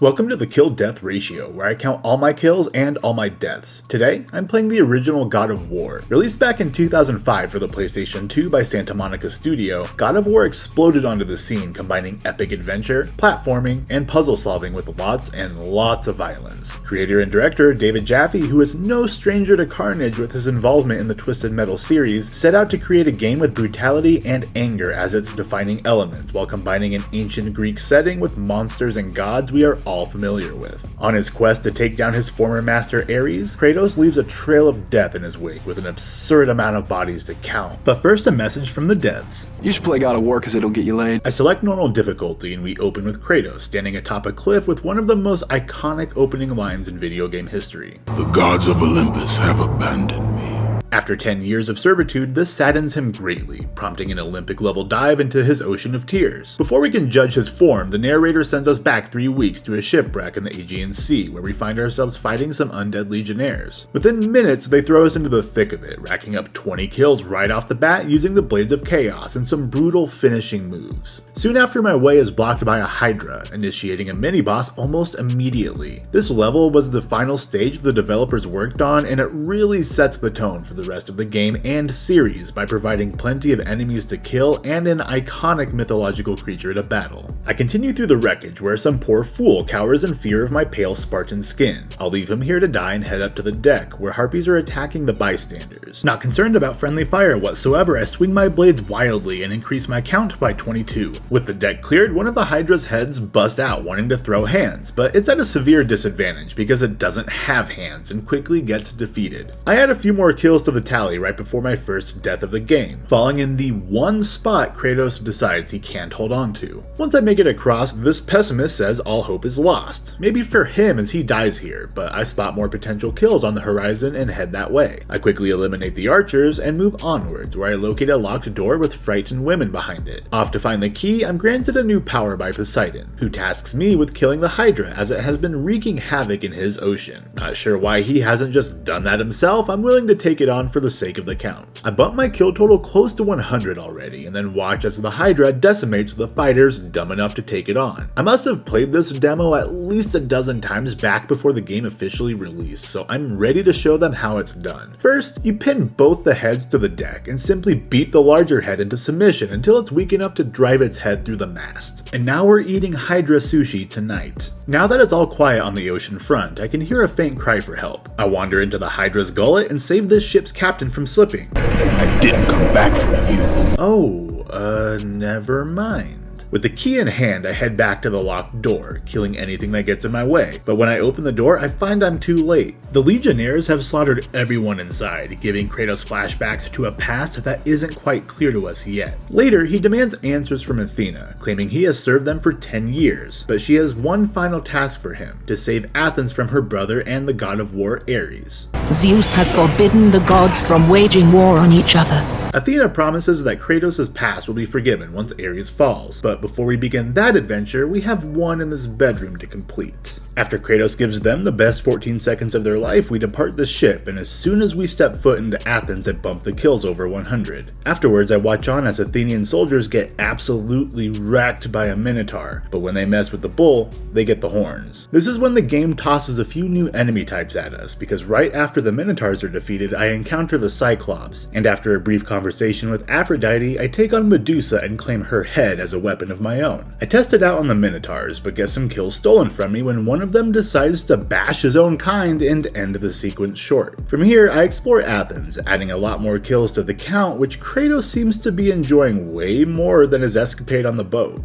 Welcome to the kill-death ratio, where I count all my kills and all my deaths. Today, I'm playing the original God of War. Released back in 2005 for the PlayStation 2 by Santa Monica Studio, God of War exploded onto the scene, combining epic adventure, platforming, and puzzle solving with lots and lots of violence. Creator and director David Jaffe, who is no stranger to carnage with his involvement in the Twisted Metal series, set out to create a game with brutality and anger as its defining elements, while combining an ancient Greek setting with monsters and gods we are all familiar with. On his quest to take down his former master Ares, Kratos leaves a trail of death in his wake with an absurd amount of bodies to count. But first, a message from the devs. You should play God of War because it'll get you laid. I select normal difficulty and we open with Kratos standing atop a cliff with one of the most iconic opening lines in video game history. The gods of Olympus have abandoned me. After 10 years of servitude, this saddens him greatly, prompting an Olympic-level dive into his ocean of tears. Before we can judge his form, the narrator sends us back 3 weeks to a shipwreck in the Aegean Sea, where we find ourselves fighting some undead legionnaires. Within minutes, they throw us into the thick of it, racking up 20 kills right off the bat using the Blades of Chaos and some brutal finishing moves. Soon after, my way is blocked by a Hydra, initiating a mini-boss almost immediately. This level was the final stage the developers worked on, and it really sets the tone for the rest of the game and series by providing plenty of enemies to kill and an iconic mythological creature to battle. I continue through the wreckage where some poor fool cowers in fear of my pale Spartan skin. I'll leave him here to die and head up to the deck where harpies are attacking the bystanders. Not concerned about friendly fire whatsoever, I swing my blades wildly and increase my count by 22. With the deck cleared, one of the Hydra's heads busts out wanting to throw hands, but it's at a severe disadvantage because it doesn't have hands and quickly gets defeated. I add a few more kills to the tally right before my first death of the game, falling in the one spot Kratos decides he can't hold on to. Once I make it across, this pessimist says all hope is lost. Maybe for him as he dies here, but I spot more potential kills on the horizon and head that way. I quickly eliminate the archers and move onwards, where I locate a locked door with frightened women behind it. Off to find the key, I'm granted a new power by Poseidon, who tasks me with killing the Hydra as it has been wreaking havoc in his ocean. Not sure why he hasn't just done that himself. I'm willing to take it on for the sake of the count. I bumped my kill total close to 100 already, and then watch as the Hydra decimates the fighters dumb enough to take it on. I must have played this demo at least a dozen times back before the game officially released, so I'm ready to show them how it's done. First, you pin both the heads to the deck and simply beat the larger head into submission until it's weak enough to drive its head through the mast. And now we're eating Hydra sushi tonight. Now that it's all quiet on the ocean front, I can hear a faint cry for help. I wander into the Hydra's gullet and save this ship's captain from slipping. I didn't come back for you. Oh, never mind. With the key in hand, I head back to the locked door, killing anything that gets in my way. But when I open the door, I find I'm too late. The Legionnaires have slaughtered everyone inside, giving Kratos flashbacks to a past that isn't quite clear to us yet. Later, he demands answers from Athena, claiming he has served them for 10 years, but she has one final task for him, to save Athens from her brother and the god of war Ares. Zeus has forbidden the gods from waging war on each other. Athena promises that Kratos' past will be forgiven once Ares falls, but before we begin that adventure, we have one in this bedroom to complete. After Kratos gives them the best 14 seconds of their life, we depart the ship, and as soon as we step foot into Athens, I bump the kills over 100. Afterwards, I watch on as Athenian soldiers get absolutely wrecked by a minotaur, but when they mess with the bull, they get the horns. This is when the game tosses a few new enemy types at us, because right after the minotaurs are defeated, I encounter the Cyclops, and after a brief conversation with Aphrodite, I take on Medusa and claim her head as a weapon of my own. I test it out on the minotaurs, but get some kills stolen from me when one of them decides to bash his own kind and end the sequence short. From here, I explore Athens, adding a lot more kills to the count, which Kratos seems to be enjoying way more than his escapade on the boat.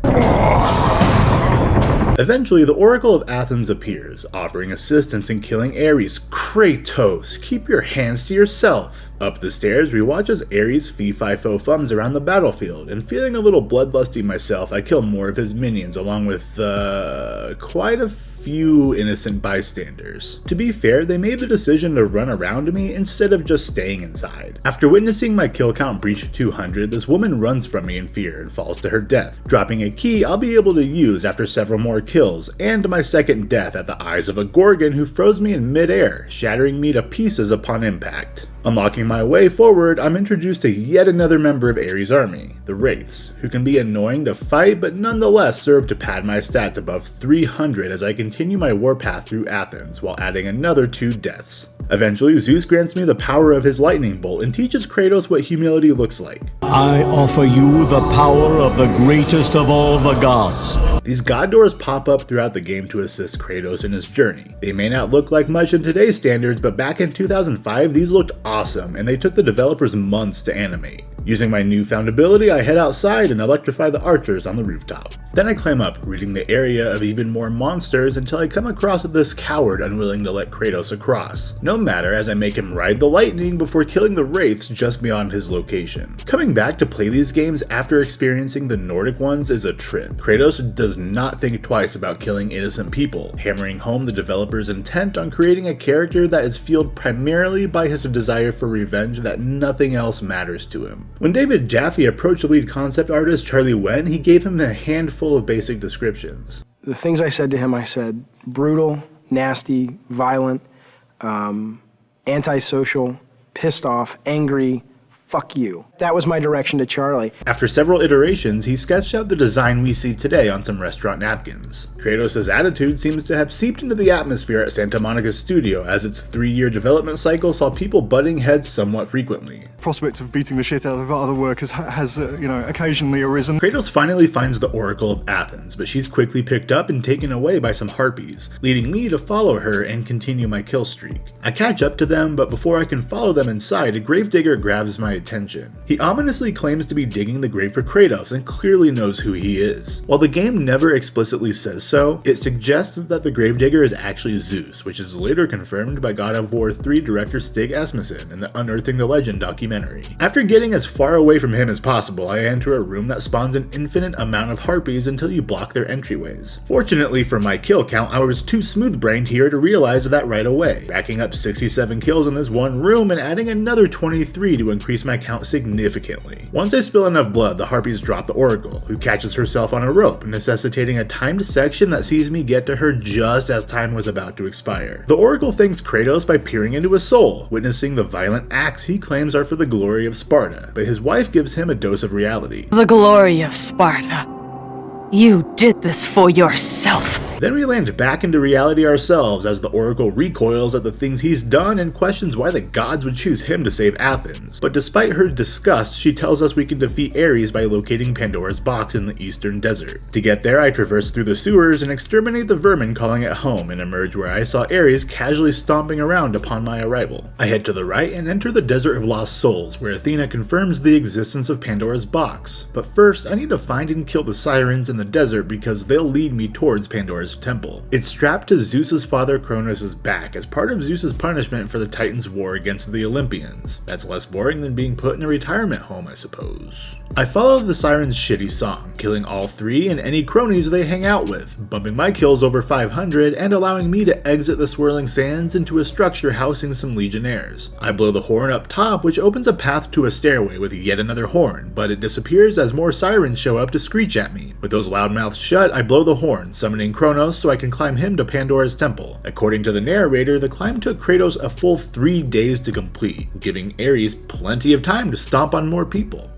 Eventually, the Oracle of Athens appears, offering assistance in killing Ares. Kratos, keep your hands to yourself. Up the stairs, we watch as Ares fee-fi-fo-fums around the battlefield, and feeling a little bloodlusty myself, I kill more of his minions along with, quite a few innocent bystanders. To be fair, they made the decision to run around me instead of just staying inside. After witnessing my kill count breach 200, this woman runs from me in fear and falls to her death, dropping a key I'll be able to use after several more kills, and my second death at the eyes of a Gorgon who froze me in mid-air, shattering me to pieces upon impact. Unlocking my way forward, I'm introduced to yet another member of Ares' army, the Wraiths, who can be annoying to fight but nonetheless serve to pad my stats above 300 as I continue my warpath through Athens while adding another 2 deaths. Eventually, Zeus grants me the power of his lightning bolt and teaches Kratos what humility looks like. I offer you the power of the greatest of all the gods. These god doors pop up throughout the game to assist Kratos in his journey. They may not look like much in today's standards, but back in 2005 these looked awesome and they took the developers months to animate. Using my newfound ability, I head outside and electrify the archers on the rooftop. Then I climb up, reading the area of even more monsters until I come across this coward unwilling to let Kratos across. No matter, as I make him ride the lightning before killing the Wraiths just beyond his location. Coming back to play these games after experiencing the Nordic ones is a trip. Kratos does not think twice about killing innocent people, hammering home the developer's intent on creating a character that is fueled primarily by his desire for revenge that nothing else matters to him. When David Jaffe approached the lead concept artist Charlie Wen, he gave him a handful of basic descriptions. The things I said to him, I said brutal, nasty, violent, antisocial, pissed off, angry, fuck you. That was my direction to Charlie. After several iterations, he sketched out the design we see today on some restaurant napkins. Kratos' attitude seems to have seeped into the atmosphere at Santa Monica's studio, as its 3-year development cycle saw people butting heads somewhat frequently. Prospect of beating the shit out of other workers has occasionally arisen. Kratos finally finds the Oracle of Athens, but she's quickly picked up and taken away by some harpies, leading me to follow her and continue my kill streak. I catch up to them, but before I can follow them inside, a gravedigger grabs my attention. He ominously claims to be digging the grave for Kratos and clearly knows who he is. While the game never explicitly says so, it suggests that the gravedigger is actually Zeus, which is later confirmed by God of War 3 director Stig Asmussen in the Unearthing the Legend documentary. After getting as far away from him as possible, I enter a room that spawns an infinite amount of harpies until you block their entryways. Fortunately for my kill count, I was too smooth-brained here to realize that right away, racking up 67 kills in this one room and adding another 23 to increase my count significantly. Once I spill enough blood, the harpies drop the Oracle, who catches herself on a rope, necessitating a timed section that sees me get to her just as time was about to expire. The Oracle thanks Kratos by peering into his soul, witnessing the violent acts he claims are for the glory of Sparta, but his wife gives him a dose of reality. The glory of Sparta. You did this for yourself. Then we land back into reality ourselves as the Oracle recoils at the things he's done and questions why the gods would choose him to save Athens. But despite her disgust, she tells us we can defeat Ares by locating Pandora's box in the eastern desert. To get there, I traverse through the sewers and exterminate the vermin calling it home and emerge where I saw Ares casually stomping around upon my arrival. I head to the right and enter the Desert of Lost Souls, where Athena confirms the existence of Pandora's box. But first, I need to find and kill the sirens in the desert because they'll lead me towards Pandora's temple. It's strapped to Zeus's father Kronos' back as part of Zeus's punishment for the Titans' war against the Olympians. That's less boring than being put in a retirement home, I suppose. I follow the sirens' shitty song, killing all 3 and any cronies they hang out with, bumping my kills over 500 and allowing me to exit the swirling sands into a structure housing some legionnaires. I blow the horn up top, which opens a path to a stairway with yet another horn, but it disappears as more sirens show up to screech at me. With those loud mouths shut, I blow the horn, summoning Kronos so I can climb him to Pandora's temple. According to the narrator, the climb took Kratos a full 3 days to complete, giving Ares plenty of time to stomp on more people.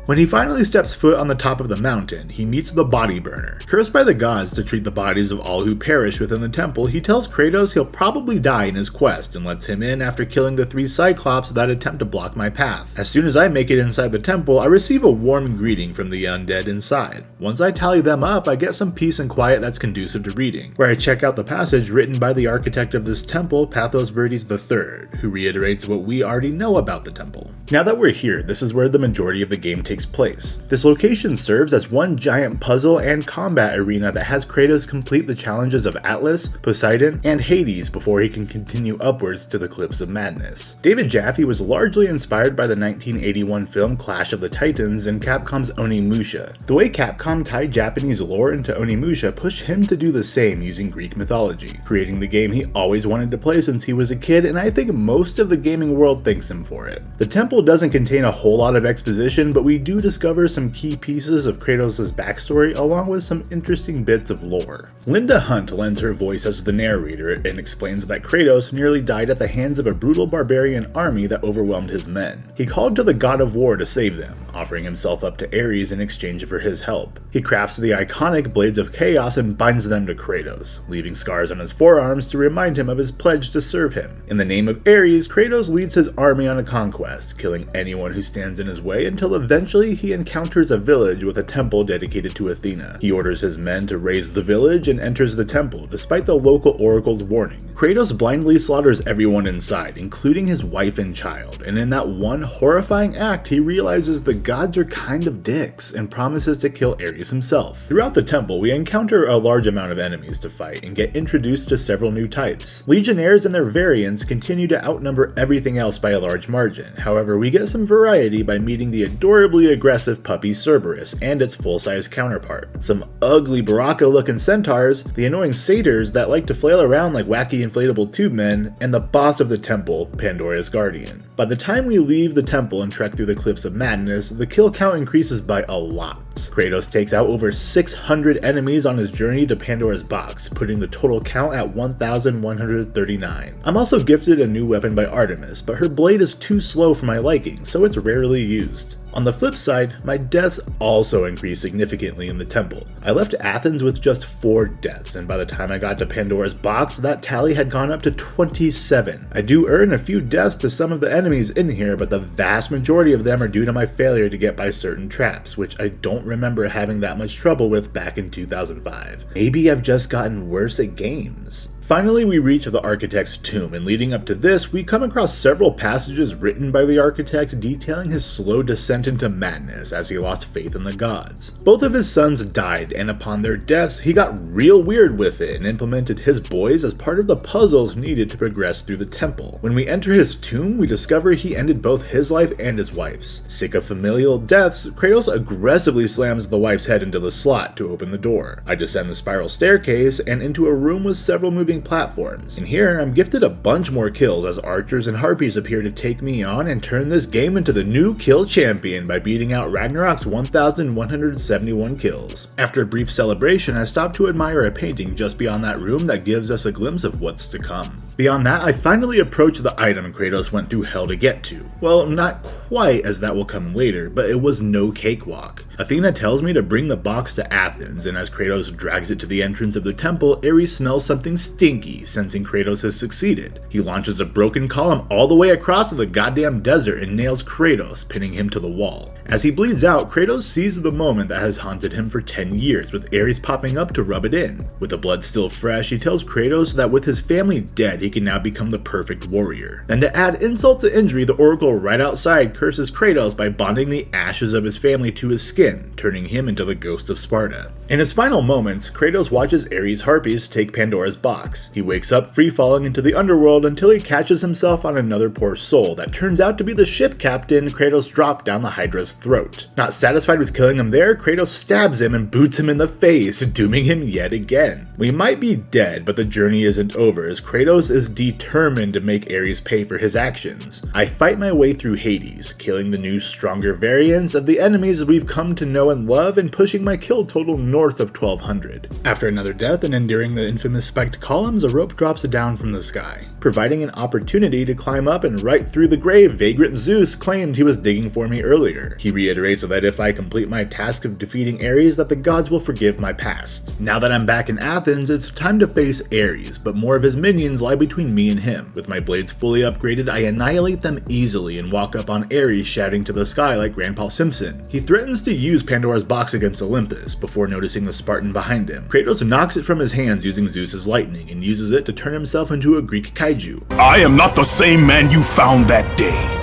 When he finally steps foot on the top of the mountain, he meets the body burner. Cursed by the gods to treat the bodies of all who perish within the temple, he tells Kratos he'll probably die in his quest and lets him in after killing the 3 Cyclops that attempt to block my path. As soon as I make it inside the temple, I receive a warm greeting from the undead inside. Once I tally them up, I get some peace and quiet that's conducive to reading, where I check out the passage written by the architect of this temple, Pathos Verdes III, who reiterates what we already know about the temple. Now that we're here, this is where the majority of the game takes place. This location serves as one giant puzzle and combat arena that has Kratos complete the challenges of Atlas, Poseidon, and Hades before he can continue upwards to the Cliffs of Madness. David Jaffe was largely inspired by the 1981 film Clash of the Titans and Capcom's Onimusha. The way Capcom tied Japanese lore into Onimusha pushed him to do the same using Greek mythology, creating the game he always wanted to play since he was a kid, and I think most of the gaming world thanks him for it. The temple doesn't contain a whole lot of exposition exposition, but we do discover some key pieces of Kratos' backstory along with some interesting bits of lore. Linda Hunt lends her voice as the narrator and explains that Kratos nearly died at the hands of a brutal barbarian army that overwhelmed his men. He called to the god of war to save them, offering himself up to Ares in exchange for his help. He crafts the iconic Blades of Chaos and binds them to Kratos, leaving scars on his forearms to remind him of his pledge to serve him. In the name of Ares, Kratos leads his army on a conquest, killing anyone who stands in his way until eventually he encounters a village with a temple dedicated to Athena. He orders his men to raze the village and enters the temple, despite the local oracle's warning. Kratos blindly slaughters everyone inside, including his wife and child, and in that one horrifying act, he realizes the gods are kind of dicks and promises to kill Ares himself. Throughout the temple, we encounter a large amount of enemies to fight and get introduced to several new types. Legionnaires and their variants continue to outnumber everything else by a large margin. However, we get some variety by meeting the adorably aggressive puppy Cerberus and its full-size counterpart, some ugly Baraka-looking centaurs, the annoying satyrs that like to flail around like wacky inflatable tube men, and the boss of the temple, Pandora's guardian. By the time we leave the temple and trek through the Cliffs of Madness, the kill count increases by a lot. Kratos takes out over 600 enemies on his journey to Pandora's box, putting the total count at 1,139. I'm also gifted a new weapon by Artemis, but her blade is too slow for my liking, so it's rarely used. On the flip side, my deaths also increased significantly in the temple. I left Athens with just 4 deaths, and by the time I got to Pandora's box, that tally had gone up to 27. I do earn a few deaths to some of the enemies in here, but the vast majority of them are due to my failure to get by certain traps, which I don't remember having that much trouble with back in 2005. Maybe I've just gotten worse at games. Finally, we reach the architect's tomb, and leading up to this, we come across several passages written by the architect detailing his slow descent into madness as he lost faith in the gods. Both of his sons died, and upon their deaths, he got real weird with it and implemented his boys as part of the puzzles needed to progress through the temple. When we enter his tomb, we discover he ended both his life and his wife's. Sick of familial deaths, Kratos aggressively slams the wife's head into the slot to open the door. I descend the spiral staircase and into a room with several moving platforms. And here, I'm gifted a bunch more kills as archers and harpies appear to take me on and turn this game into the new kill champion by beating out Ragnarok's 1,171 kills. After a brief celebration, I stop to admire a painting just beyond that room that gives us a glimpse of what's to come. Beyond that, I finally approach the item Kratos went through hell to get to. Well, not quite, as that will come later, but it was no cakewalk. Athena tells me to bring the box to Athens, and as Kratos drags it to the entrance of the temple, Ares smells something stinky, sensing Kratos has succeeded. He launches a broken column all the way across the goddamn desert and nails Kratos, pinning him to the wall. As he bleeds out, Kratos sees the moment that has haunted him for 10 years, with Ares popping up to rub it in. With the blood still fresh, he tells Kratos that with his family dead, he can now become the perfect warrior. Then to add insult to injury, the Oracle right outside curses Kratos by bonding the ashes of his family to his skin, turning him into the ghost of Sparta. In his final moments, Kratos watches Ares' harpies take Pandora's box. He wakes up free-falling into the Underworld until he catches himself on another poor soul that turns out to be the ship captain Kratos dropped down the Hydra's throat. Not satisfied with killing him there, Kratos stabs him and boots him in the face, dooming him yet again. We might be dead, but the journey isn't over, as Kratos is determined to make Ares pay for his actions. I fight my way through Hades, killing the new, stronger variants of the enemies we've come to know and love, and pushing my kill total north of 1,200. After another death and enduring the infamous spiked columns, a rope drops down from the sky, providing an opportunity to climb up and right through the grave vagrant Zeus claimed he was digging for me earlier. He reiterates that if I complete my task of defeating Ares, that the gods will forgive my past. Now that I'm back in Athens, it's time to face Ares, but more of his minions lie between me and him. With my blades fully upgraded, I annihilate them easily and walk up on Ares shouting to the sky like Grandpa Simpson. He threatens to use Pandora's box against Olympus before noticing the Spartan behind him. Kratos knocks it from his hands using Zeus's lightning and uses it to turn himself into a Greek kaiju. I am not the same man you found that day.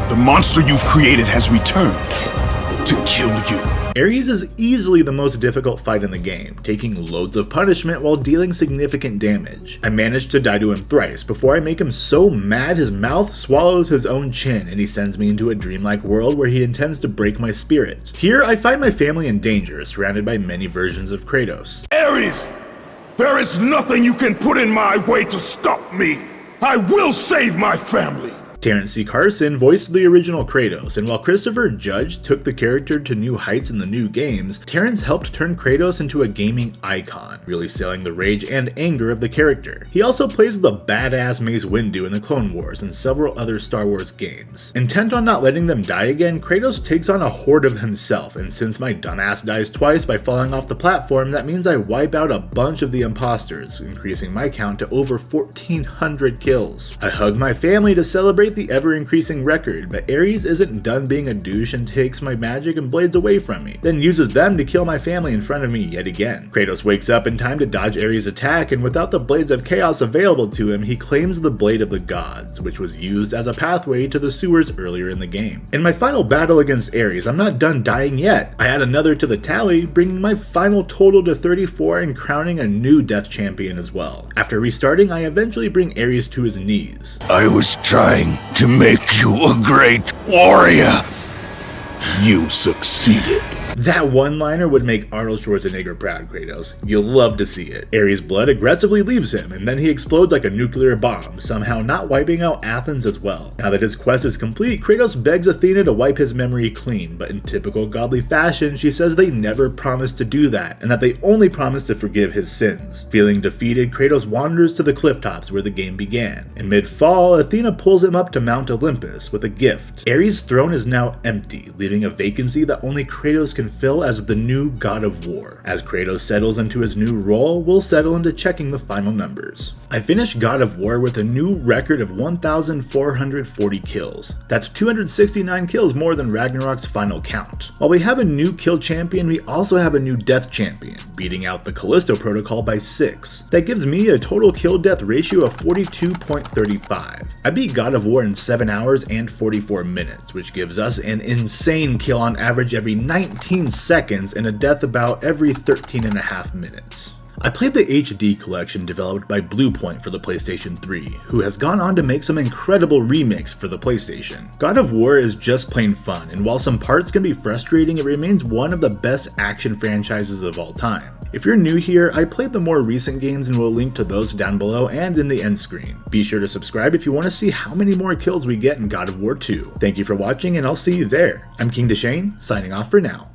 The monster you've created has returned to kill you. Ares is easily the most difficult fight in the game, taking loads of punishment while dealing significant damage. I managed to die to him thrice before I make him so mad his mouth swallows his own chin and he sends me into a dreamlike world where he intends to break my spirit. Here I find my family in danger, surrounded by many versions of Kratos. Ares, there is nothing you can put in my way to stop me. I will save my family. Terrence C. Carson voiced the original Kratos, and while Christopher Judge took the character to new heights in the new games, Terrence helped turn Kratos into a gaming icon, really selling the rage and anger of the character. He also plays the badass Mace Windu in the Clone Wars and several other Star Wars games. Intent on not letting them die again, Kratos takes on a horde of himself, and since my dumbass dies twice by falling off the platform, that means I wipe out a bunch of the imposters, increasing my count to over 1,400 kills. I hug my family to celebrate the ever-increasing record, but Ares isn't done being a douche and takes my magic and blades away from me, then uses them to kill my family in front of me yet again. Kratos wakes up in time to dodge Ares' attack, and without the Blades of Chaos available to him, he claims the Blade of the Gods, which was used as a pathway to the sewers earlier in the game. In my final battle against Ares, I'm not done dying yet. I add another to the tally, bringing my final total to 34 and crowning a new death champion as well. After restarting, I eventually bring Ares to his knees. I was trying to make you a great warrior. You succeeded. That one-liner would make Arnold Schwarzenegger proud, Kratos. You'll love to see it. Ares' blood aggressively leaves him, and then he explodes like a nuclear bomb, somehow not wiping out Athens as well. Now that his quest is complete, Kratos begs Athena to wipe his memory clean, but in typical godly fashion, she says they never promised to do that, and that they only promised to forgive his sins. Feeling defeated, Kratos wanders to the cliff tops where the game began. In mid-fall, Athena pulls him up to Mount Olympus with a gift. Ares' throne is now empty, leaving a vacancy that only Kratos can fill as the new God of War. As Kratos settles into his new role, we'll settle into checking the final numbers. I finished God of War with a new record of 1,440 kills. That's 269 kills more than Ragnarok's final count. While we have a new kill champion, we also have a new death champion, beating out the Callisto Protocol by 6. That gives me a total kill-death ratio of 42.35. I beat God of War in 7 hours and 44 minutes, which gives us an insane kill on average every 19 seconds and a death about every 13.5 minutes. I played the HD collection developed by Bluepoint for the PlayStation 3, who has gone on to make some incredible remakes for the PlayStation. God of War is just plain fun, and while some parts can be frustrating, it remains one of the best action franchises of all time. If you're new here, I played the more recent games and will link to those down below and in the end screen. Be sure to subscribe if you want to see how many more kills we get in God of War 2. Thank you for watching, and I'll see you there. I'm King Deschain, signing off for now.